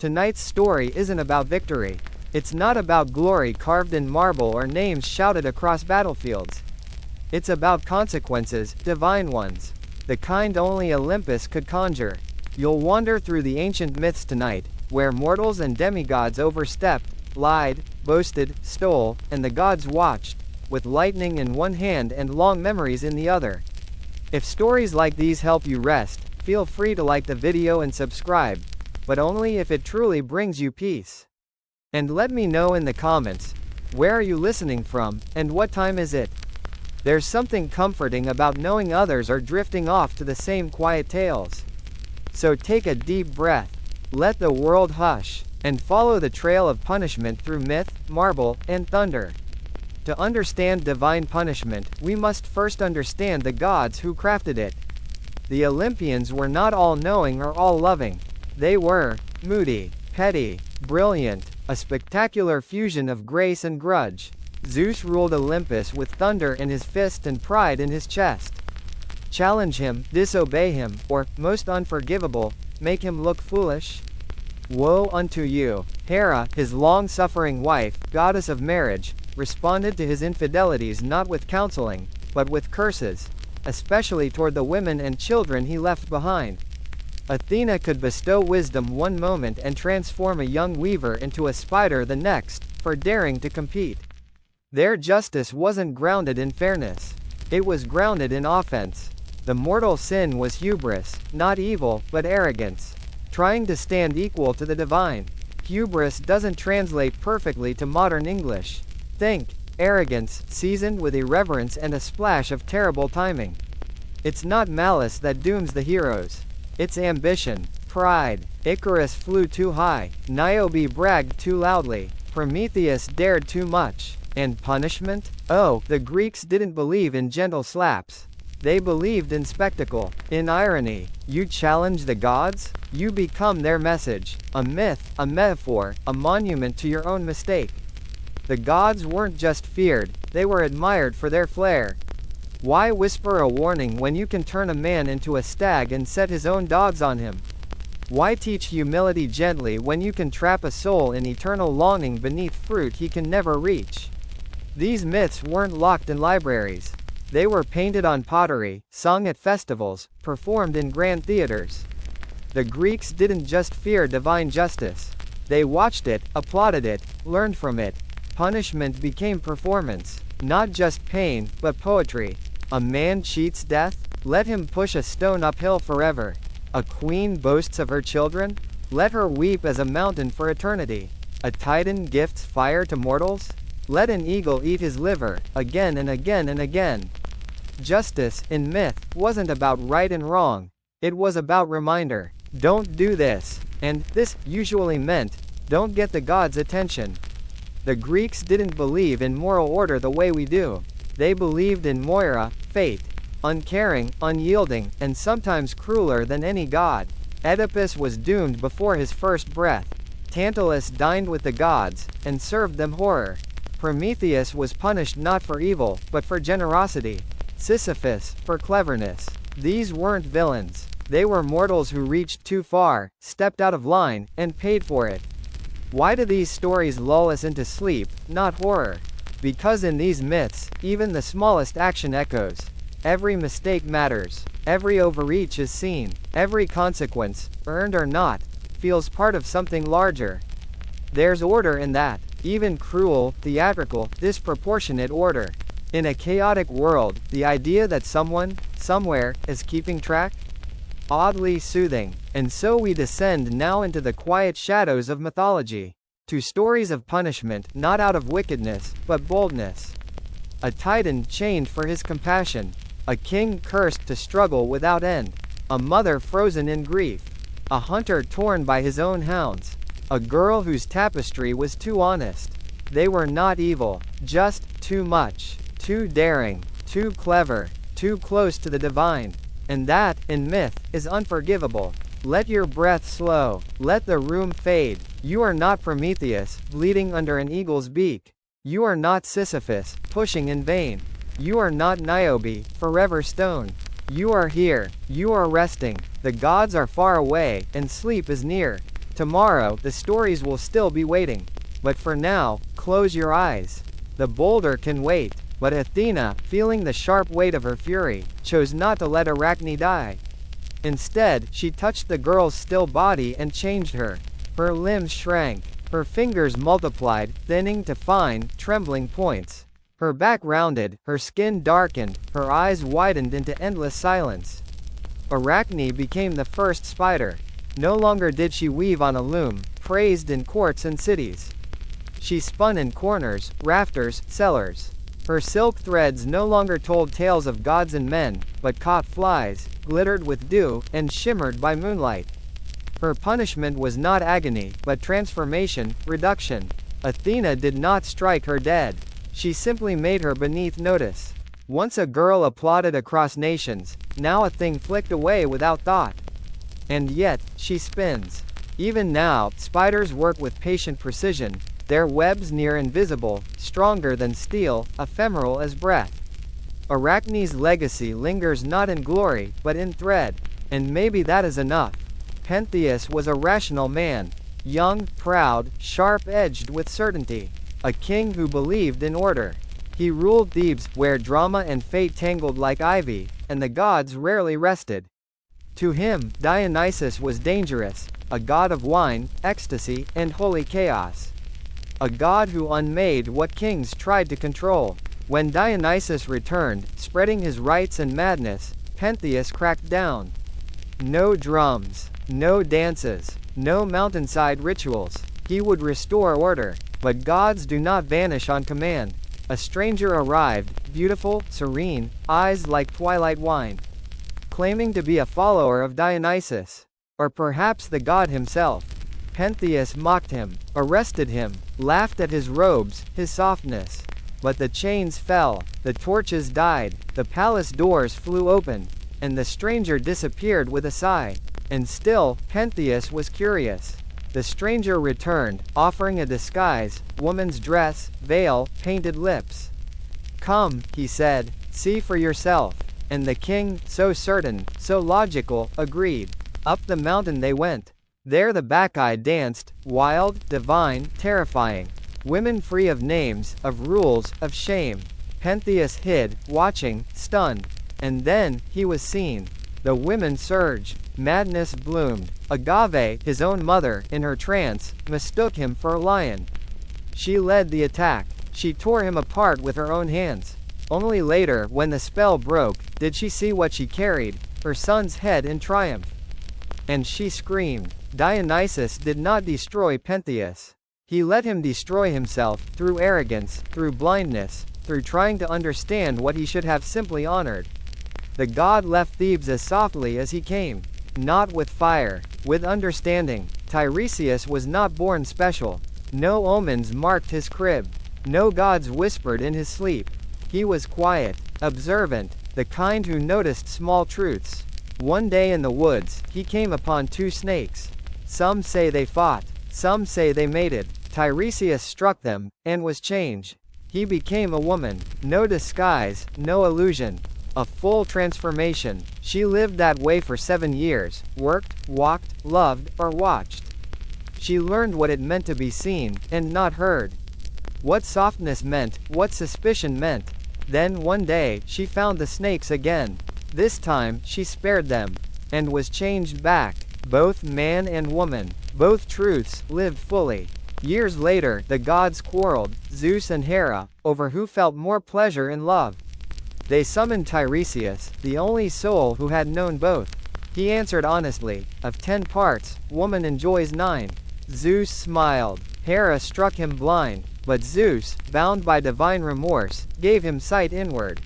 Tonight's story isn't about victory. It's not about glory carved in marble or names shouted across battlefields. It's about consequences, divine ones. The kind only Olympus could conjure. You'll wander through the ancient myths tonight, where mortals and demigods overstepped, lied, boasted, stole, and the gods watched, with lightning in one hand and long memories in the other. If stories like these help you rest, feel free to like the video and subscribe, but only if it truly brings you peace. And let me know in the comments, where are you listening from, and what time is it? There's something comforting about knowing others are drifting off to the same quiet tales. So take a deep breath, let the world hush, and follow the trail of punishment through myth, marble, and thunder. To understand divine punishment, we must first understand the gods who crafted it. The Olympians were not all-knowing or all-loving. They were moody, petty, brilliant, a spectacular fusion of grace and grudge. Zeus ruled Olympus with thunder in his fist and pride in his chest. Challenge him, disobey him, or, most unforgivable, make him look foolish? Woe unto you! Hera, his long-suffering wife, goddess of marriage, responded to his infidelities not with counseling, but with curses, especially toward the women and children he left behind. Athena could bestow wisdom one moment and transform a young weaver into a spider the next, for daring to compete. Their justice wasn't grounded in fairness. It was grounded in offense. The mortal sin was hubris, not evil, but arrogance. Trying to stand equal to the divine. Hubris doesn't translate perfectly to modern English. Think, arrogance, seasoned with irreverence and a splash of terrible timing. It's not malice that dooms the heroes. It's ambition, pride. Icarus flew too high, Niobe bragged too loudly, Prometheus dared too much. And punishment? Oh, the Greeks didn't believe in gentle slaps. They believed in spectacle, in irony. You challenge the gods? You become their message. A myth, a metaphor, a monument to your own mistake. The gods weren't just feared, they were admired for their flair. Why whisper a warning when you can turn a man into a stag and set his own dogs on him? Why teach humility gently when you can trap a soul in eternal longing beneath fruit he can never reach? These myths weren't locked in libraries. They were painted on pottery, sung at festivals, performed in grand theaters. The Greeks didn't just fear divine justice. They watched it, applauded it, learned from it. Punishment became performance. Not just pain, but poetry. A man cheats death? Let him push a stone uphill forever. A queen boasts of her children? Let her weep as a mountain for eternity. A titan gifts fire to mortals? Let an eagle eat his liver, again and again and again. Justice, in myth, wasn't about right and wrong. It was about reminder. Don't do this. And this usually meant, don't get the gods' attention. The Greeks didn't believe in moral order the way we do. They believed in Moira, fate. Uncaring, unyielding, and sometimes crueler than any god. Oedipus was doomed before his first breath. Tantalus dined with the gods, and served them horror. Prometheus was punished not for evil, but for generosity. Sisyphus, for cleverness. These weren't villains. They were mortals who reached too far, stepped out of line, and paid for it. Why do these stories lull us into sleep, not horror? Because in these myths, even the smallest action echoes. Every mistake matters. Every overreach is seen. Every consequence, earned or not, feels part of something larger. There's order in that. Even cruel, theatrical, disproportionate order. In a chaotic world, the idea that someone, somewhere, is keeping track? Oddly soothing. And so we descend now into the quiet shadows of mythology. To stories of punishment, not out of wickedness, but boldness. A titan chained for his compassion. A king cursed to struggle without end. A mother frozen in grief. A hunter torn by his own hounds. A girl whose tapestry was too honest. They were not evil, just too much, too daring, too clever, too close to the divine. And that, in myth, is unforgivable. Let your breath slow. Let the room fade. You are not Prometheus, bleeding under an eagle's beak. You are not Sisyphus, pushing in vain. You are not Niobe, forever stone. You are here. You are resting. The gods are far away, and sleep is near. Tomorrow, the stories will still be waiting. But for now, close your eyes. The boulder can wait. But Athena, feeling the sharp weight of her fury, chose not to let Arachne die. Instead, she touched the girl's still body and changed her. Her limbs shrank. Her fingers multiplied, thinning to fine, trembling points. Her back rounded, her skin darkened, her eyes widened into endless silence. Arachne became the first spider. No longer did she weave on a loom, praised in courts and cities. She spun in corners, rafters, cellars. Her silk threads no longer told tales of gods and men, but caught flies, glittered with dew, and shimmered by moonlight. Her punishment was not agony, but transformation, reduction. Athena did not strike her dead. She simply made her beneath notice. Once a girl applauded across nations, now a thing flicked away without thought. And yet, she spins. Even now, spiders work with patient precision, their webs near invisible, stronger than steel, ephemeral as breath. Arachne's legacy lingers not in glory, but in thread. And maybe that is enough. Pentheus was a rational man. Young, proud, sharp-edged with certainty. A king who believed in order. He ruled Thebes, where drama and fate tangled like ivy, and the gods rarely rested. To him, Dionysus was dangerous, a god of wine, ecstasy, and holy chaos. A god who unmade what kings tried to control. When Dionysus returned, spreading his rites and madness, Pentheus cracked down. No drums, no dances, no mountainside rituals. He would restore order. But gods do not vanish on command. A stranger arrived, beautiful, serene, eyes like twilight wine. Claiming to be a follower of Dionysus. Or perhaps the god himself. Pentheus mocked him, arrested him, laughed at his robes, his softness. But the chains fell, the torches died, the palace doors flew open, and the stranger disappeared with a sigh. And still, Pentheus was curious. The stranger returned, offering a disguise, woman's dress, veil, painted lips. Come, he said, see for yourself. And the king, so certain, so logical, agreed. Up the mountain they went. There the Bacchae danced, wild, divine, terrifying. Women free of names, of rules, of shame. Pentheus hid, watching, stunned. And then, he was seen. The women surged. Madness bloomed. Agave, his own mother, in her trance, mistook him for a lion. She led the attack. She tore him apart with her own hands. Only later, when the spell broke, did she see what she carried, her son's head in triumph. And she screamed. Dionysus did not destroy Pentheus. He let him destroy himself, through arrogance, through blindness, through trying to understand what he should have simply honored. The god left Thebes as softly as he came. Not with fire, with understanding. Tiresias was not born special. No omens marked his crib. No gods whispered in his sleep. He was quiet, observant, the kind who noticed small truths. One day in the woods, he came upon two snakes. Some say they fought, some say they mated. Tiresias struck them, and was changed. He became a woman. No disguise, no illusion. A full transformation. She lived that way for 7 years, worked, walked, loved, or watched. She learned what it meant to be seen, and not heard. What softness meant, what suspicion meant. Then one day, she found the snakes again. This time, she spared them. And was changed back. Both man and woman. Both truths, lived fully. Years later, the gods quarreled, Zeus and Hera, over who felt more pleasure in love. They summoned Tiresias, the only soul who had known both. He answered honestly, of 10 parts, woman enjoys 9. Zeus smiled. Hera struck him blind, but Zeus, bound by divine remorse, gave him sight inward.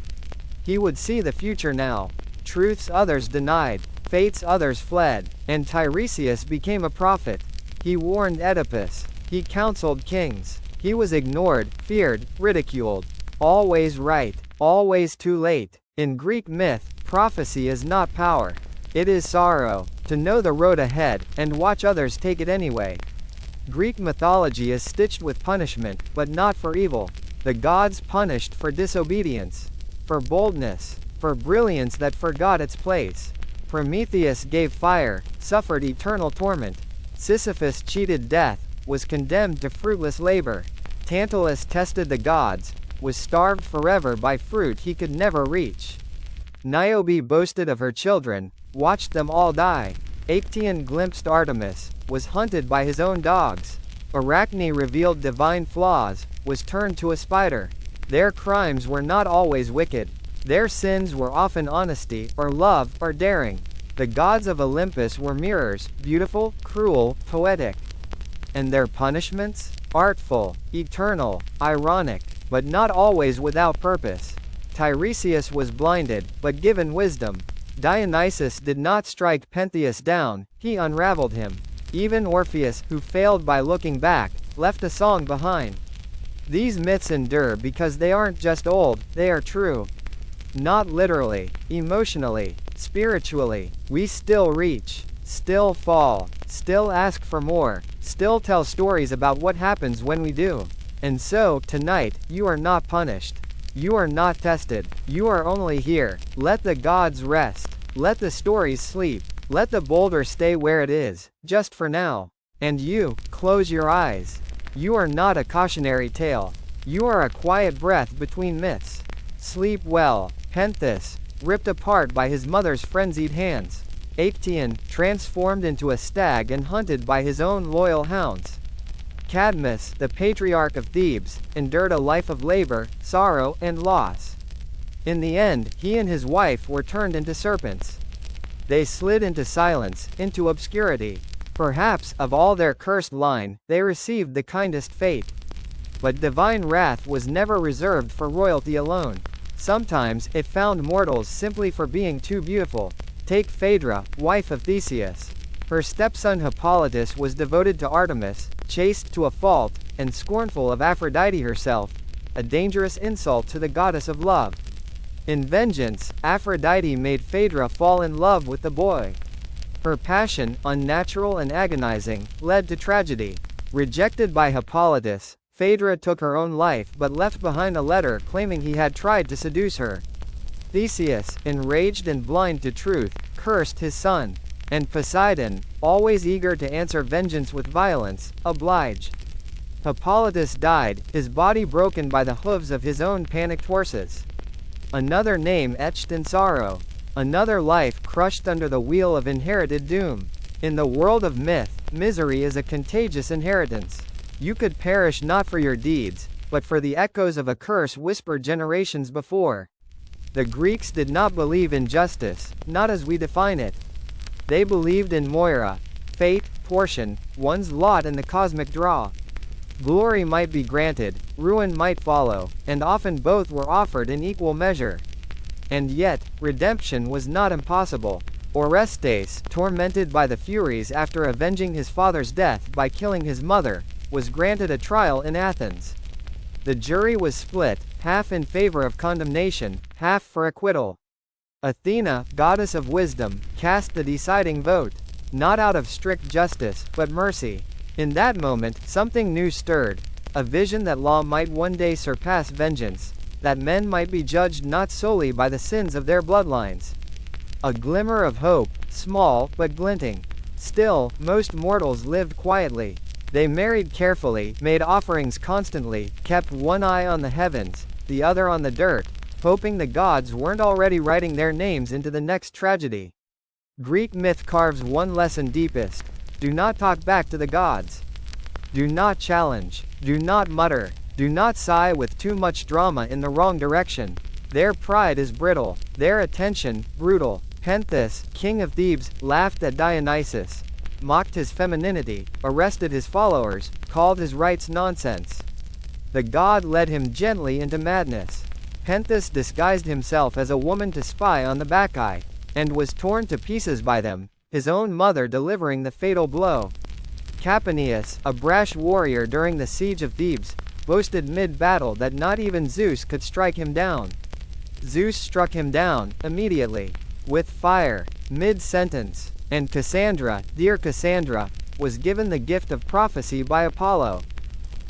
He would see the future now. Truths others denied, fates others fled, and Tiresias became a prophet. He warned Oedipus. He counseled kings. He was ignored, feared, ridiculed. Always right. Always too late. In Greek myth, prophecy is not power. It is sorrow. To know the road ahead, and watch others take it anyway. Greek mythology is stitched with punishment, but not for evil. The gods punished for disobedience. For boldness. For brilliance that forgot its place. Prometheus gave fire, suffered eternal torment. Sisyphus cheated death, was condemned to fruitless labor. Tantalus tested the gods, was starved forever by fruit he could never reach. Niobe boasted of her children, watched them all die. Actaeon glimpsed Artemis, was hunted by his own dogs. Arachne revealed divine flaws, was turned to a spider. Their crimes were not always wicked. Their sins were often honesty, or love, or daring. The gods of Olympus were mirrors, beautiful, cruel, poetic. And their punishments? Artful, eternal, ironic, but not always without purpose. Tiresias was blinded, but given wisdom. Dionysus did not strike Pentheus down, he unraveled him. Even Orpheus, who failed by looking back, left a song behind. These myths endure because they aren't just old, they are true. Not literally, emotionally, spiritually, we still reach, still fall, still ask for more, still tell stories about what happens when we do. And so, tonight, you are not punished. You are not tested. You are only here. Let the gods rest. Let the stories sleep. Let the boulder stay where it is, just for now. And you, close your eyes. You are not a cautionary tale. You are a quiet breath between myths. Sleep well. Pentheus, ripped apart by his mother's frenzied hands. Actaeon, transformed into a stag and hunted by his own loyal hounds. Cadmus, the patriarch of Thebes, endured a life of labor, sorrow, and loss. In the end, he and his wife were turned into serpents. They slid into silence, into obscurity. Perhaps, of all their cursed line, they received the kindest fate. But divine wrath was never reserved for royalty alone. Sometimes, it found mortals simply for being too beautiful. Take Phaedra, wife of Theseus. Her stepson Hippolytus was devoted to Artemis, chaste to a fault, and scornful of Aphrodite herself, a dangerous insult to the goddess of love. In vengeance, Aphrodite made Phaedra fall in love with the boy. Her passion, unnatural and agonizing, led to tragedy. Rejected by Hippolytus, Phaedra took her own life but left behind a letter claiming he had tried to seduce her. Theseus, enraged and blind to truth, cursed his son. And Poseidon, always eager to answer vengeance with violence, obliged. Hippolytus died, his body broken by the hooves of his own panicked horses. Another name etched in sorrow. Another life crushed under the wheel of inherited doom. In the world of myth, misery is a contagious inheritance. You could perish not for your deeds, but for the echoes of a curse whispered generations before. The Greeks did not believe in justice, not as we define it. They believed in Moira, fate, portion, one's lot in the cosmic draw. Glory might be granted, ruin might follow, and often both were offered in equal measure. And yet, redemption was not impossible. Orestes, tormented by the Furies after avenging his father's death by killing his mother, was granted a trial in Athens. The jury was split, half in favor of condemnation, half for acquittal. Athena, goddess of wisdom, cast the deciding vote, not out of strict justice, but mercy. In that moment, something new stirred, a vision that law might one day surpass vengeance, that men might be judged not solely by the sins of their bloodlines. A glimmer of hope, small, but glinting. Still, most mortals lived quietly. They married carefully, made offerings constantly, kept one eye on the heavens, the other on the dirt, hoping the gods weren't already writing their names into the next tragedy. Greek myth carves one lesson deepest. Do not talk back to the gods. Do not challenge. Do not mutter. Do not sigh with too much drama in the wrong direction. Their pride is brittle, their attention, brutal. Pentheus, king of Thebes, laughed at Dionysus, mocked his femininity, arrested his followers, called his rites nonsense. The god led him gently into madness. Pentheus disguised himself as a woman to spy on the Bacchae, and was torn to pieces by them, his own mother delivering the fatal blow. Capaneus, a brash warrior during the siege of Thebes, boasted mid-battle that not even Zeus could strike him down. Zeus struck him down, immediately, with fire, mid-sentence, and Cassandra, dear Cassandra, was given the gift of prophecy by Apollo.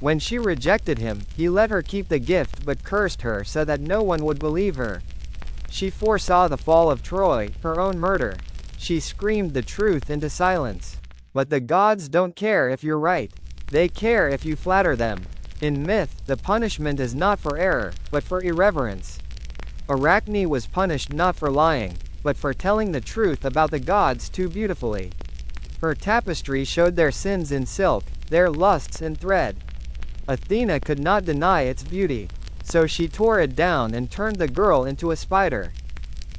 When she rejected him, he let her keep the gift but cursed her so that no one would believe her. She foresaw the fall of Troy, her own murder. She screamed the truth into silence. But the gods don't care if you're right. They care if you flatter them. In myth, the punishment is not for error, but for irreverence. Arachne was punished not for lying, but for telling the truth about the gods too beautifully. Her tapestry showed their sins in silk, their lusts in thread. Athena could not deny its beauty, so she tore it down and turned the girl into a spider.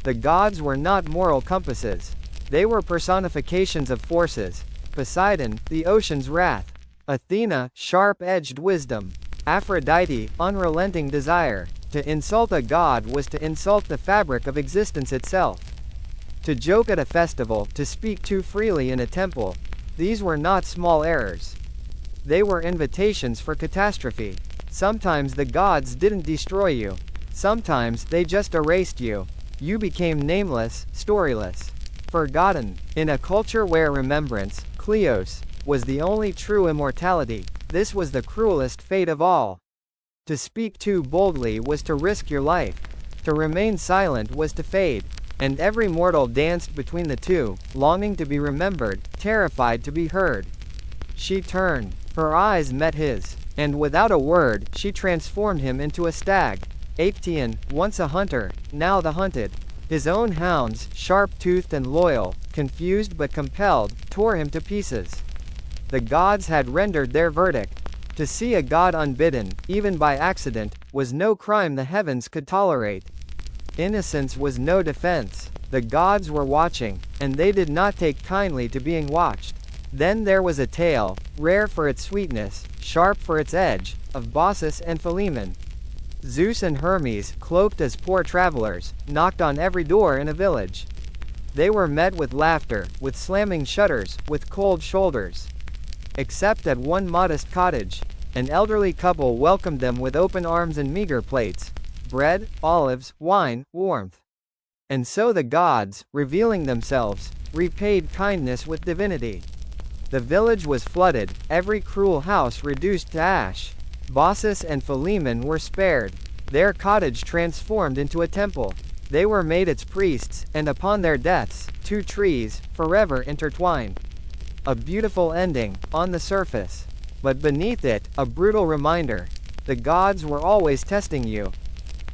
The gods were not moral compasses. They were personifications of forces. Poseidon, the ocean's wrath. Athena, sharp-edged wisdom. Aphrodite, unrelenting desire. To insult a god was to insult the fabric of existence itself. To joke at a festival, to speak too freely in a temple, these were not small errors. They were invitations for catastrophe. Sometimes the gods didn't destroy you. Sometimes they just erased you. You became nameless, storyless, forgotten. In a culture where remembrance, kleos, was the only true immortality, this was the cruelest fate of all. To speak too boldly was to risk your life. To remain silent was to fade. And every mortal danced between the two, longing to be remembered, terrified to be heard. She turned. Her eyes met his. And without a word, she transformed him into a stag. Actaeon, once a hunter, now the hunted. His own hounds, sharp-toothed and loyal, confused but compelled, tore him to pieces. The gods had rendered their verdict. To see a god unbidden, even by accident, was no crime the heavens could tolerate. Innocence was no defense. The gods were watching, and they did not take kindly to being watched. Then there was a tale, rare for its sweetness, sharp for its edge, of Baucis and Philemon. Zeus and Hermes, cloaked as poor travelers, knocked on every door in a village. They were met with laughter, with slamming shutters, with cold shoulders. Except at one modest cottage, an elderly couple welcomed them with open arms and meager plates. Bread, olives, wine, warmth. And so the gods, revealing themselves, repaid kindness with divinity. The village was flooded, every cruel house reduced to ash. Baucis and Philemon were spared, their cottage transformed into a temple. They were made its priests, and upon their deaths, two trees, forever intertwined. A beautiful ending, on the surface. But beneath it, a brutal reminder. The gods were always testing you.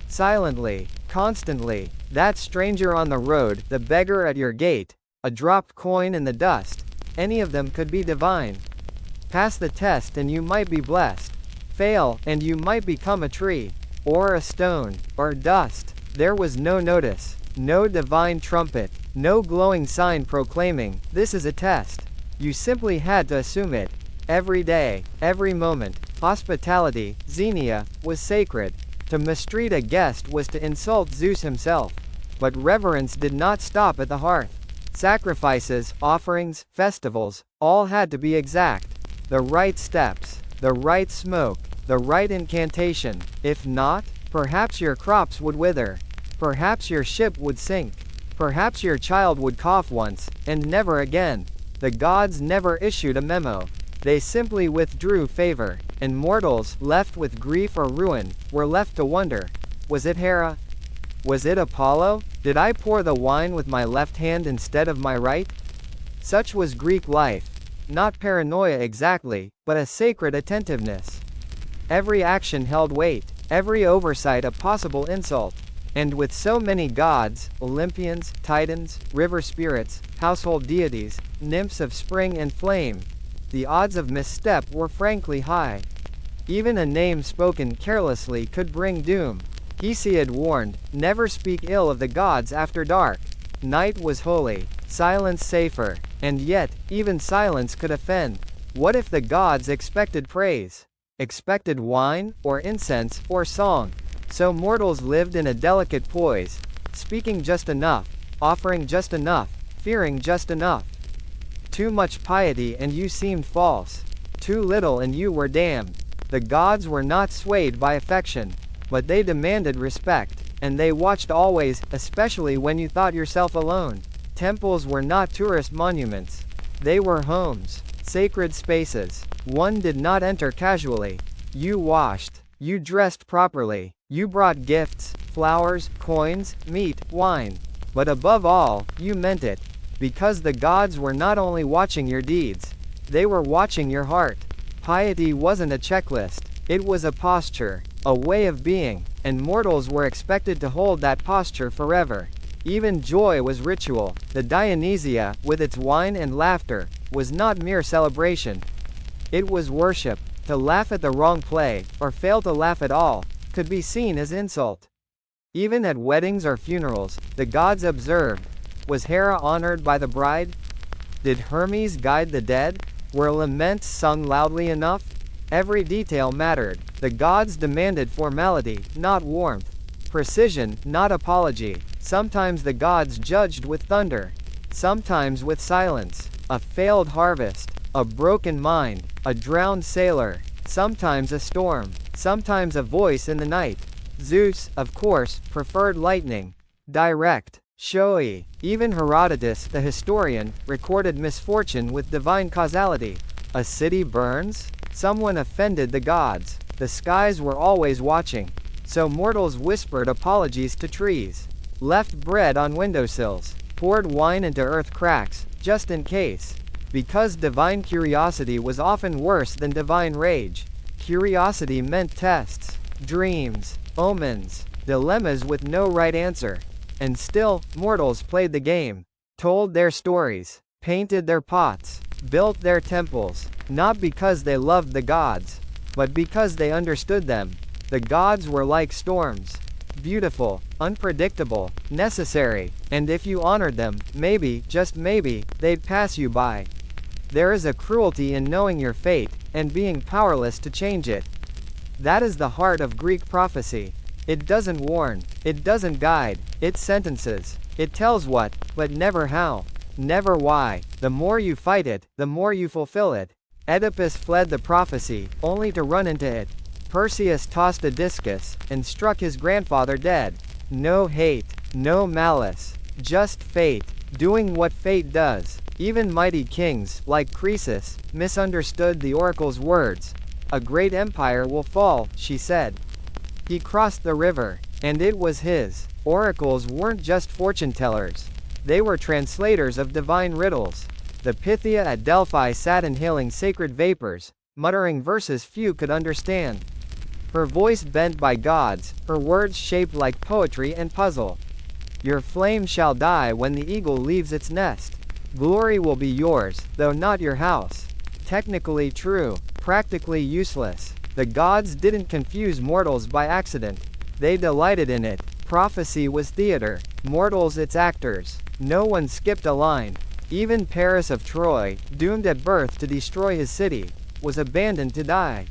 Silently, constantly, that stranger on the road, the beggar at your gate, a dropped coin in the dust, any of them could be divine. Pass the test and you might be blessed. Fail, and you might become a tree, or a stone, or dust. There was no notice, no divine trumpet, no glowing sign proclaiming, this is a test. You simply had to assume it. Every day, every moment, hospitality, xenia, was sacred. To mistreat a guest was to insult Zeus himself. But reverence did not stop at the hearth. Sacrifices, offerings, festivals, all had to be exact. The right steps, the right smoke, the right incantation. If not, perhaps your crops would wither. Perhaps your ship would sink. Perhaps your child would cough once, and never again. The gods never issued a memo. They simply withdrew favor, and mortals, left with grief or ruin, were left to wonder. Was it Hera? Was it Apollo? Did I pour the wine with my left hand instead of my right? Such was Greek life. Not paranoia exactly, but a sacred attentiveness. Every action held weight, every oversight a possible insult. And with so many gods, Olympians, Titans, river spirits, household deities, nymphs of spring and flame, the odds of misstep were frankly high. Even a name spoken carelessly could bring doom. Hesiod warned, never speak ill of the gods after dark. Night was holy, silence safer, and yet, even silence could offend. What if the gods expected praise? Expected wine, or incense, or song? So mortals lived in a delicate poise, speaking just enough, offering just enough, fearing just enough. Too much piety and you seemed false. Too little and you were damned. The gods were not swayed by affection, but they demanded respect, and they watched always, especially when you thought yourself alone. Temples were not tourist monuments. They were homes, sacred spaces. One did not enter casually. You washed. You dressed properly. You brought gifts, flowers, coins, meat, wine. But above all, you meant it. Because the gods were not only watching your deeds, They were watching your heart. Piety wasn't a checklist. It was a posture, a way of being, and mortals were expected to hold that posture forever. Even joy was ritual. The Dionysia, with its wine and laughter, was not mere celebration. It was worship. To laugh at the wrong play, or fail to laugh at all, could be seen as insult. Even at weddings or funerals, the gods observed. Was Hera honored by the bride? Did Hermes guide the dead? Were laments sung loudly enough? Every detail mattered. The gods demanded formality, not warmth. Precision, not apology. Sometimes the gods judged with thunder. Sometimes with silence. A failed harvest. A broken mind. A drowned sailor. Sometimes a storm. Sometimes a voice in the night. Zeus, of course, preferred lightning. Direct. Showy. Even Herodotus, the historian, recorded misfortune with divine causality. A city burns? Someone offended the gods. The skies were always watching. So mortals whispered apologies to trees. Left bread on windowsills. Poured wine into earth cracks, just in case. Because divine curiosity was often worse than divine rage. Curiosity meant tests, dreams, omens, dilemmas with no right answer. And still, mortals played the game. Told their stories. Painted their pots. Built their temples. Not because they loved the gods, but because they understood them. The gods were like storms. Beautiful, unpredictable, necessary, and if you honored them, maybe, just maybe, they'd pass you by. There is a cruelty in knowing your fate, and being powerless to change it. That is the heart of Greek prophecy. It doesn't warn, it doesn't guide, it sentences. It tells what, but never how. Never why. The more you fight it, the more you fulfill it. Oedipus fled the prophecy, only to run into it. Perseus tossed a discus, and struck his grandfather dead. No hate, no malice. Just fate, doing what fate does. Even mighty kings, like Croesus, misunderstood the oracle's words. A great empire will fall, she said. He crossed the river, and it was his. Oracles weren't just fortune tellers. They were translators of divine riddles. The Pythia at Delphi sat inhaling sacred vapors, muttering verses few could understand. Her voice bent by gods, her words shaped like poetry and puzzle. Your flame shall die when the eagle leaves its nest. Glory will be yours, though not your house. Technically true, practically useless. The gods didn't confuse mortals by accident. They delighted in it. Prophecy was theater, mortals its actors. No one skipped a line. Even Paris of Troy, doomed at birth to destroy his city, was abandoned to die.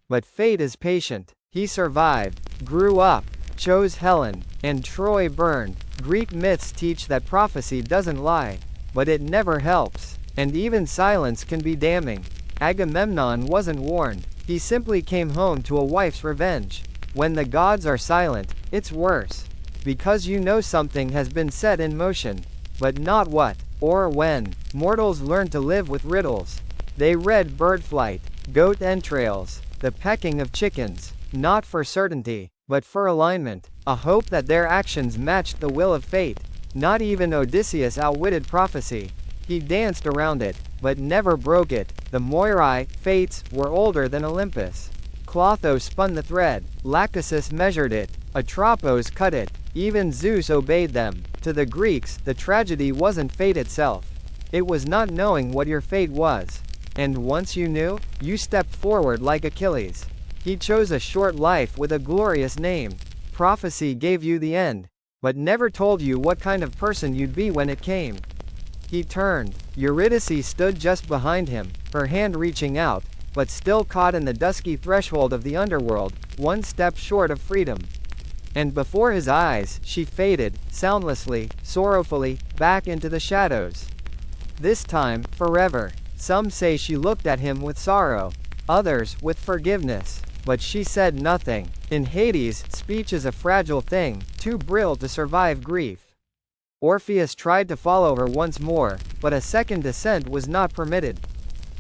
But fate is patient. He survived, grew up, chose Helen, and Troy burned. Greek myths teach that prophecy doesn't lie, but it never helps, and even silence can be damning. Agamemnon wasn't warned. He simply came home to a wife's revenge. When the gods are silent, it's worse. Because you know something has been set in motion. But not what, or when. Mortals learned to live with riddles. They read bird flight, goat entrails, the pecking of chickens, not for certainty, but for alignment, a hope that their actions matched the will of fate. Not even Odysseus outwitted prophecy. He danced around it, but never broke it. The Moirai, fates, were older than Olympus. Clotho spun the thread, Lachesis measured it, Atropos cut it, even Zeus obeyed them. To the Greeks, the tragedy wasn't fate itself. It was not knowing what your fate was. And once you knew, you stepped forward like Achilles. He chose a short life with a glorious name. Prophecy gave you the end, but never told you what kind of person you'd be when it came. He turned. Eurydice stood just behind him, her hand reaching out, but still caught in the dusky threshold of the underworld, one step short of freedom. And before his eyes, she faded, soundlessly, sorrowfully, back into the shadows. This time, forever. Some say she looked at him with sorrow, others, with forgiveness. But she said nothing. In Hades, speech is a fragile thing, too brittle to survive grief. Orpheus tried to follow her once more, but a second descent was not permitted.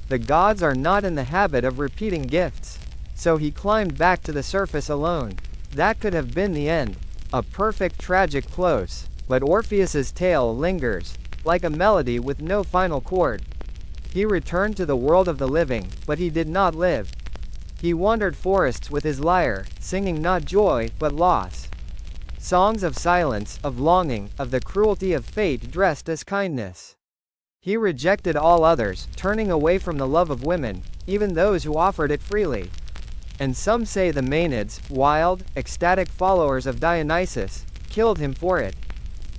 The gods are not in the habit of repeating gifts. So he climbed back to the surface alone. That could have been the end. A perfect tragic close. But Orpheus's tale lingers, like a melody with no final chord. He returned to the world of the living, but he did not live. He wandered forests with his lyre, singing not joy, but loss. Songs of silence, of longing, of the cruelty of fate dressed as kindness. He rejected all others, turning away from the love of women, even those who offered it freely. And some say the Maenads, wild, ecstatic followers of Dionysus, killed him for it.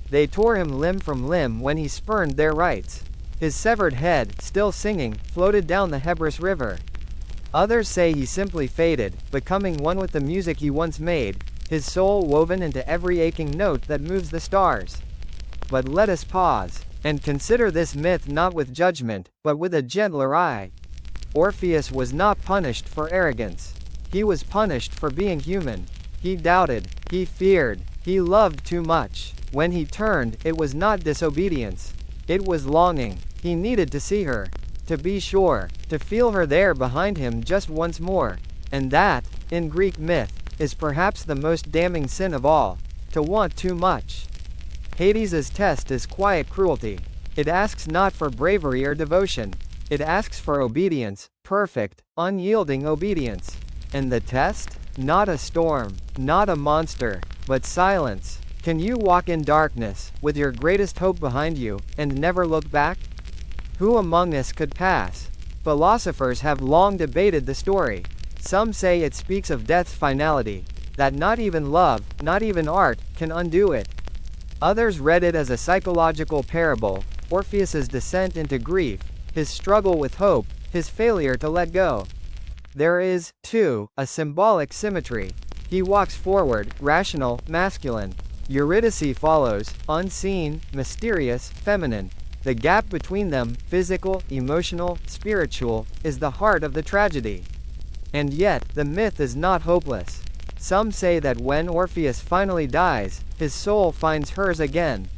They tore him limb from limb when he spurned their rights. His severed head, still singing, floated down the Hebrus River. Others say he simply faded, becoming one with the music he once made, his soul woven into every aching note that moves the stars. But let us pause, and consider this myth not with judgment, but with a gentler eye. Orpheus was not punished for arrogance. He was punished for being human. He doubted, he feared, he loved too much. When he turned, it was not disobedience. It was longing. He needed to see her. To be sure, to feel her there behind him just once more. And that, in Greek myth, is perhaps the most damning sin of all, to want too much. Hades's test is quiet cruelty. It asks not for bravery or devotion. It asks for obedience, perfect, unyielding obedience. And the test? Not a storm, not a monster, but silence. Can you walk in darkness, with your greatest hope behind you, and never look back? Who among us could pass? Philosophers have long debated the story. Some say it speaks of death's finality, that not even love, not even art, can undo it. Others read it as a psychological parable, Orpheus's descent into grief, his struggle with hope, his failure to let go. There is, too, a symbolic symmetry. He walks forward, rational, masculine. Eurydice follows, unseen, mysterious, feminine. The gap between them, physical, emotional, spiritual, is the heart of the tragedy. And yet, the myth is not hopeless. Some say that when Orpheus finally dies, his soul finds hers again.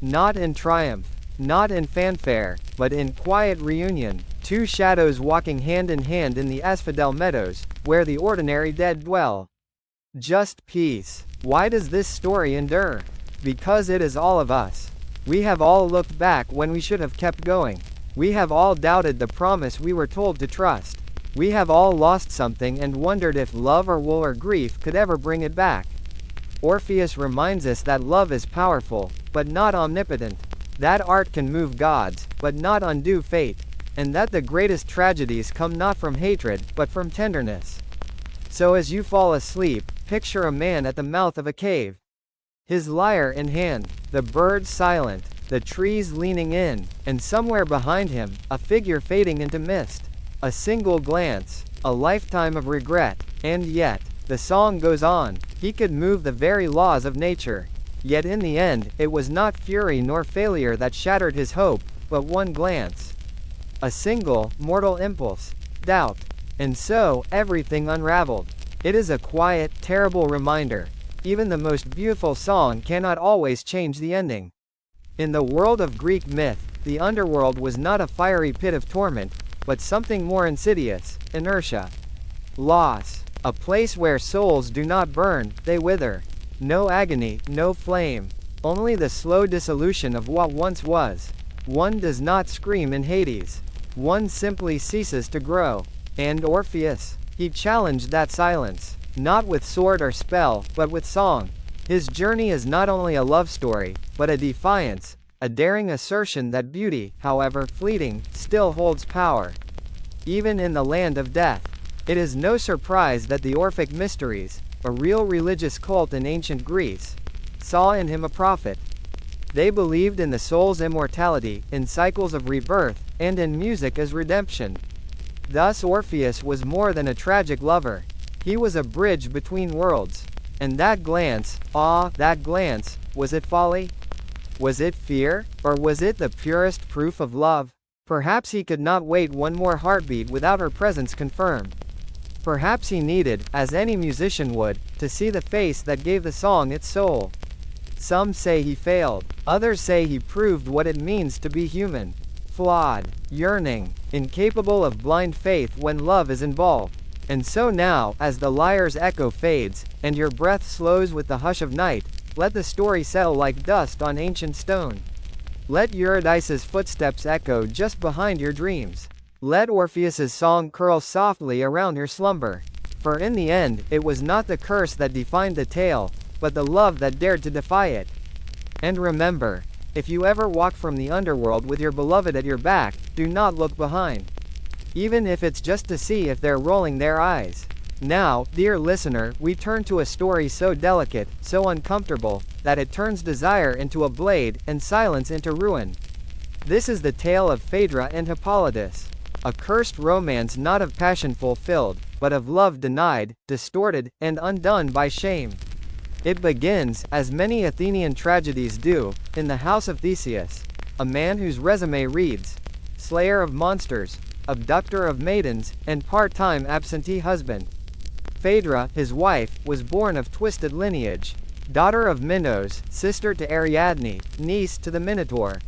Not in triumph, not in fanfare, but in quiet reunion, two shadows walking hand in hand in the asphodel meadows, where the ordinary dead dwell. Just peace. Why does this story endure? Because it is all of us. We have all looked back when we should have kept going. We have all doubted the promise we were told to trust. We have all lost something and wondered if love or woe or grief could ever bring it back. Orpheus reminds us that love is powerful, but not omnipotent. That art can move gods, but not undo fate. And that the greatest tragedies come not from hatred, but from tenderness. So as you fall asleep, picture a man at the mouth of a cave. His lyre in hand, the birds silent, the trees leaning in, and somewhere behind him, a figure fading into mist. A single glance, a lifetime of regret, and yet, the song goes on. He could move the very laws of nature. Yet in the end, it was not fury nor failure that shattered his hope, but one glance. A single, mortal impulse. Doubt. And so, everything unraveled. It is a quiet, terrible reminder. Even the most beautiful song cannot always change the ending. In the world of Greek myth, the underworld was not a fiery pit of torment, but something more insidious, inertia. Loss. A place where souls do not burn, they wither. No agony, no flame. Only the slow dissolution of what once was. One does not scream in Hades. One simply ceases to grow. And Orpheus? He challenged that silence. Not with sword or spell, but with song. His journey is not only a love story, but a defiance, a daring assertion that beauty, however fleeting, still holds power. Even in the land of death. It is no surprise that the Orphic Mysteries, a real religious cult in ancient Greece, saw in him a prophet. They believed in the soul's immortality, in cycles of rebirth, and in music as redemption. Thus Orpheus was more than a tragic lover. He was a bridge between worlds. And that glance, that glance, was it folly? Was it fear? Or was it the purest proof of love? Perhaps he could not wait one more heartbeat without her presence confirmed. Perhaps he needed, as any musician would, to see the face that gave the song its soul. Some say he failed. Others say he proved what it means to be human. Flawed, yearning, incapable of blind faith when love is involved. And so now, as the lyre's echo fades, and your breath slows with the hush of night, let the story settle like dust on ancient stone. Let Eurydice's footsteps echo just behind your dreams. Let Orpheus's song curl softly around your slumber. For in the end, it was not the curse that defined the tale, but the love that dared to defy it. And remember, if you ever walk from the underworld with your beloved at your back, do not look behind. Even if it's just to see if they're rolling their eyes. Now, dear listener, we turn to a story so delicate, so uncomfortable, that it turns desire into a blade, and silence into ruin. This is the tale of Phaedra and Hippolytus. A cursed romance not of passion fulfilled, but of love denied, distorted, and undone by shame. It begins, as many Athenian tragedies do, in the house of Theseus, a man whose resume reads, slayer of monsters, abductor of maidens, and part-time absentee husband. Phaedra, his wife, was born of twisted lineage, daughter of Minos, sister to Ariadne, niece to the Minotaur.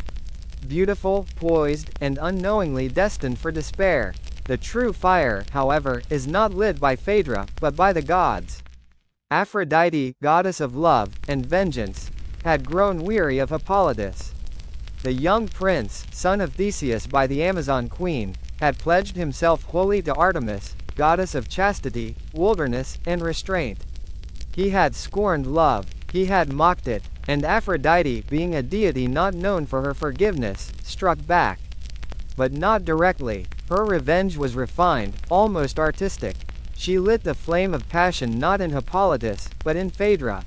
Beautiful, poised, and unknowingly destined for despair. The true fire, however, is not lit by Phaedra, but by the gods. Aphrodite, goddess of love and vengeance, had grown weary of Hippolytus. The young prince, son of Theseus by the Amazon queen, had pledged himself wholly to Artemis, goddess of chastity, wilderness, and restraint. He had scorned love, he had mocked it, and Aphrodite, being a deity not known for her forgiveness, struck back. But not directly. Her revenge was refined, almost artistic. She lit the flame of passion not in Hippolytus, but in Phaedra.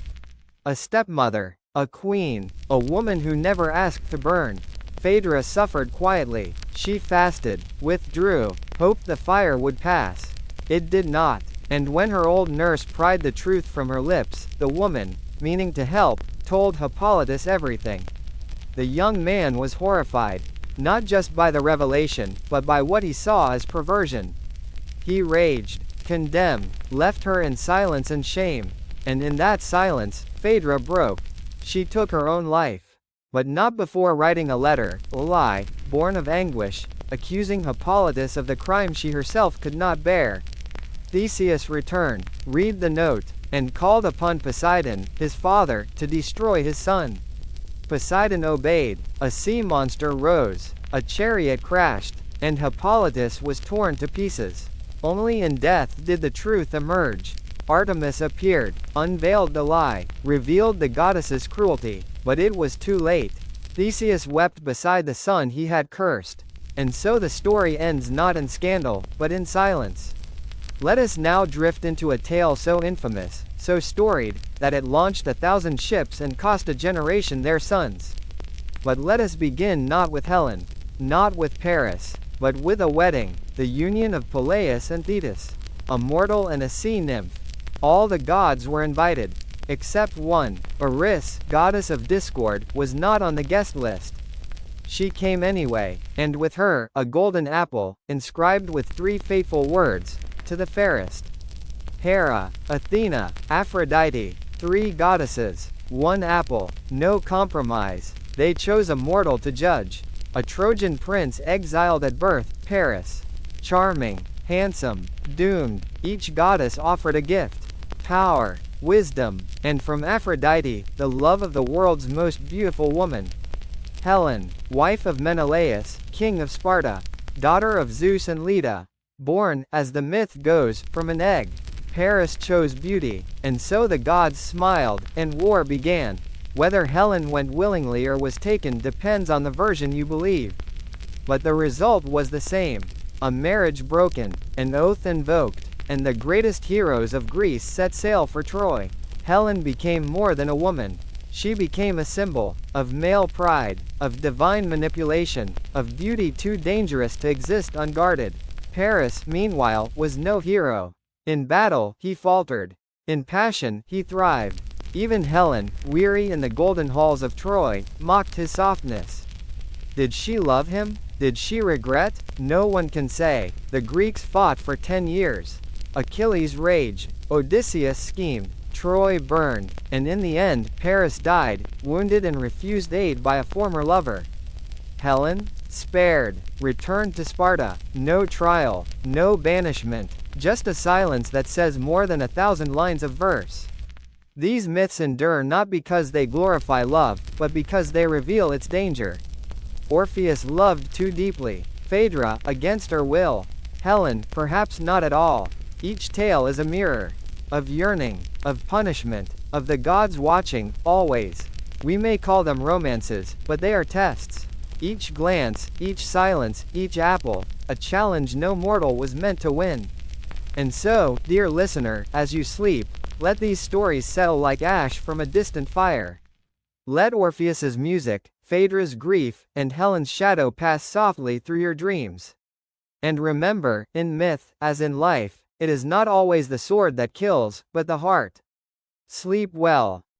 A stepmother, a queen, a woman who never asked to burn. Phaedra suffered quietly. She fasted, withdrew, hoped the fire would pass. It did not. And when her old nurse pried the truth from her lips, the woman, meaning to help, told Hippolytus everything. The young man was horrified, not just by the revelation, but by what he saw as perversion. He raged, condemned, left her in silence and shame, and in that silence, Phaedra broke. She took her own life. But not before writing a letter, a lie, born of anguish, accusing Hippolytus of the crime she herself could not bear. Theseus returned, read the note, and called upon Poseidon, his father, to destroy his son. Poseidon obeyed. A sea monster rose, a chariot crashed, and Hippolytus was torn to pieces. Only in death did the truth emerge. Artemis appeared, unveiled the lie, revealed the goddess's cruelty, but it was too late. Theseus wept beside the son he had cursed. And so the story ends not in scandal, but in silence. Let us now drift into a tale so infamous, so storied, that it launched 1,000 ships and cost a generation their sons. But let us begin not with Helen, not with Paris, but with a wedding, the union of Peleus and Thetis, a mortal and a sea nymph. All the gods were invited, except one. Eris, goddess of discord, was not on the guest list. She came anyway, and with her, a golden apple, inscribed with 3 fateful words, to the fairest. Hera, Athena, Aphrodite, 3 goddesses, 1 apple, no compromise. They chose a mortal to judge. A Trojan prince exiled at birth, Paris. Charming, handsome, doomed, each goddess offered a gift. Power, wisdom, and from Aphrodite, the love of the world's most beautiful woman. Helen, wife of Menelaus, king of Sparta, daughter of Zeus and Leda, born, as the myth goes, from an egg. Paris chose beauty, and so the gods smiled, and war began. Whether Helen went willingly or was taken depends on the version you believe. But the result was the same. A marriage broken, an oath invoked, and the greatest heroes of Greece set sail for Troy. Helen became more than a woman. She became a symbol of male pride, of divine manipulation, of beauty too dangerous to exist unguarded. Paris, meanwhile, was no hero. In battle, he faltered. In passion, he thrived. Even Helen, weary in the golden halls of Troy, mocked his softness. Did she love him? Did she regret? No one can say. The Greeks fought for 10 years. Achilles raged. Odysseus schemed. Troy burned. And in the end, Paris died, wounded and refused aid by a former lover. Helen? Spared. Returned to Sparta. No trial. No banishment. Just a silence that says more than 1,000 lines of verse. These myths endure not because they glorify love, but because they reveal its danger. Orpheus loved too deeply. Phaedra, against her will. Helen, perhaps not at all. Each tale is a mirror. Of yearning, of punishment, of the gods watching, always. We may call them romances, but they are tests. Each glance, each silence, each apple, a challenge no mortal was meant to win. And so, dear listener, as you sleep, let these stories settle like ash from a distant fire. Let Orpheus's music, Phaedra's grief, and Helen's shadow pass softly through your dreams. And remember, in myth, as in life, it is not always the sword that kills, but the heart. Sleep well.